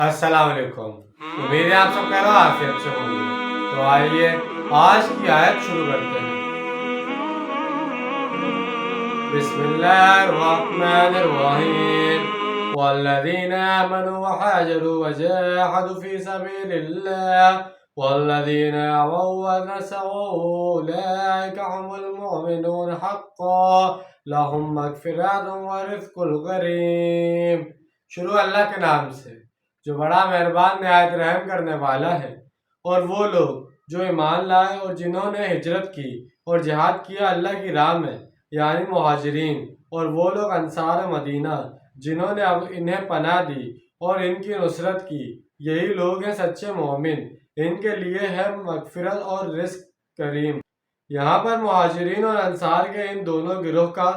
السلام علیکم، امید ہے آپ سب کہہ رہا عافیت سے ہوں گے۔ تو آئیے آج کی آیت شروع کرتے ہیں۔ بسم اللہ الرحمن الرحیم والذین آمنوا وحاجروا وجاہدوا فی سبیل اللہ والذین آووا ونصروا اولئک هم المؤمنون حقا لهم مغفرۃ ورزق کریم۔ شروع اللہ کے نام سے جو بڑا مہربان نہایت رحم کرنے والا ہے۔ اور وہ لوگ جو ایمان لائے اور جنہوں نے ہجرت کی اور جہاد کیا اللہ کی راہ میں، یعنی مہاجرین، اور وہ لوگ انصار مدینہ جنہوں نے اب انہیں پناہ دی اور ان کی نصرت کی، یہی لوگ ہیں سچے مومن، ان کے لیے ہے مغفرت اور رزق کریم۔ یہاں پر مہاجرین اور انصار کے ان دونوں گروہ کا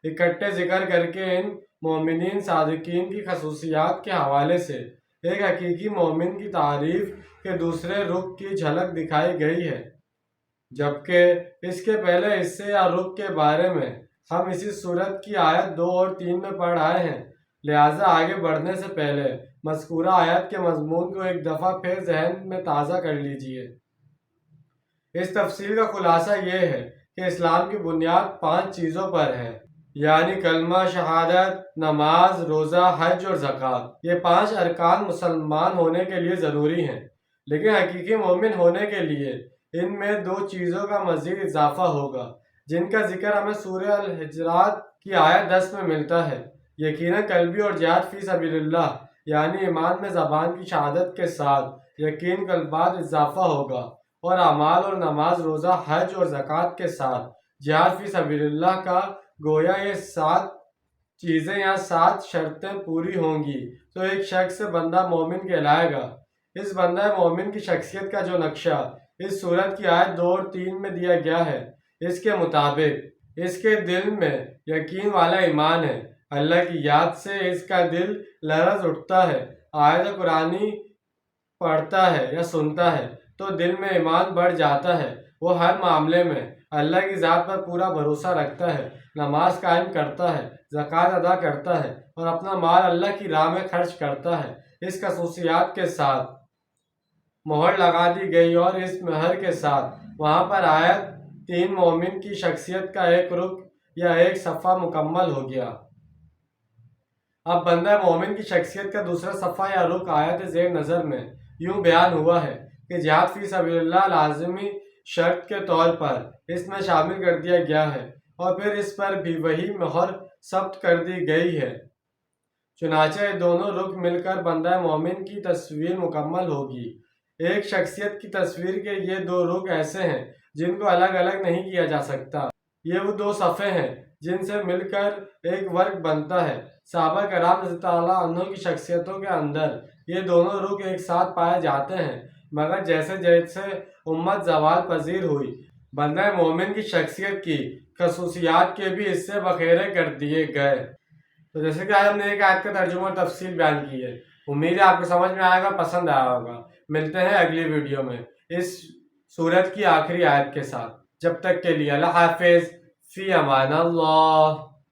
اکٹھے ذکر کر کے ان مومنین صادقین کی خصوصیات کے حوالے سے ایک حقیقی مومن کی تعریف کے دوسرے رخ کی جھلک دکھائی گئی ہے، جبکہ اس کے پہلے حصے یا رخ کے بارے میں ہم اسی سورت کی آیت 2 اور 3 میں پڑھ آئے ہیں۔ لہٰذا آگے بڑھنے سے پہلے مذکورہ آیت کے مضمون کو ایک دفعہ پھر ذہن میں تازہ کر لیجئے۔ اس تفصیل کا خلاصہ یہ ہے کہ اسلام کی بنیاد 5 چیزوں پر ہے، یعنی کلمہ شہادت، نماز، روزہ، حج اور زکوٰۃ۔ یہ 5 ارکان مسلمان ہونے کے لیے ضروری ہیں، لیکن حقیقی مومن ہونے کے لیے ان میں 2 چیزوں کا مزید اضافہ ہوگا، جن کا ذکر ہمیں سورہ الحجرات کی آیت 10 میں ملتا ہے۔ یقیناً قلبی اور جہاد فی سبیل اللہ، یعنی ایمان میں زبان کی شہادت کے ساتھ یقین کے بعد اضافہ ہوگا، اور اعمال اور نماز، روزہ، حج اور زکوٰۃ کے ساتھ جہاد فی سبیل اللہ کا گویا یہ 7 چیزیں یا 7 شرطیں پوری ہوں گی تو ایک شخص بندہ مومن کہلائے گا۔ اس بندہ مومن کی شخصیت کا جو نقشہ اس سورت کی آیت 2 اور 3 میں دیا گیا ہے، اس کے مطابق اس کے دل میں یقین والا ایمان ہے، اللہ کی یاد سے اس کا دل لرز اٹھتا ہے، آیت قرآنی پڑھتا ہے یا سنتا ہے تو دل میں ایمان بڑھ جاتا ہے، وہ ہر معاملے میں اللہ کی ذات پر پورا بھروسہ رکھتا ہے، نماز قائم کرتا ہے، زکوٰۃ ادا کرتا ہے اور اپنا مال اللہ کی راہ میں خرچ کرتا ہے۔ اس خصوصیات کے ساتھ مہر لگا دی گئی اور اس مہر کے ساتھ وہاں پر آیت 3 مومن کی شخصیت کا ایک رخ یا ایک صفحہ مکمل ہو گیا۔ اب بندہ مومن کی شخصیت کا دوسرا صفحہ یا رخ آیت زیر نظر میں یوں بیان ہوا ہے کہ جہاد فی سبیل اللہ لازمی شرط کے طور پر اس میں شامل کر دیا گیا ہے، اور پھر اس پر بھی وہی مہر ثبت کر دی گئی ہے۔ چنانچہ یہ دونوں رخ مل کر بندہ مومن کی تصویر مکمل ہوگی۔ ایک شخصیت کی تصویر کے یہ 2 رخ ایسے ہیں جن کو الگ الگ نہیں کیا جا سکتا۔ یہ وہ 2 صفحے ہیں جن سے مل کر ایک ورق بنتا ہے۔ صحابہ کرام رضی اللہ عنہ کی شخصیتوں کے اندر یہ دونوں رخ ایک ساتھ پائے جاتے ہیں، مگر جیسے جیسے امت زوال پذیر ہوئی، بندہ مومن کی شخصیت کی خصوصیات کے بھی حصے بکھیرے کر دیے گئے۔ تو جیسے کہ آج ہم نے ایک آیت کا ترجمہ اور تفصیل بیان کی ہے، امید ہے آپ کو سمجھ میں آئے گا، پسند آیا ہوگا۔ ملتے ہیں اگلی ویڈیو میں اس سورت کی آخری آیت کے ساتھ۔ جب تک کے لیے اللہ حافظ، فی امان اللہ۔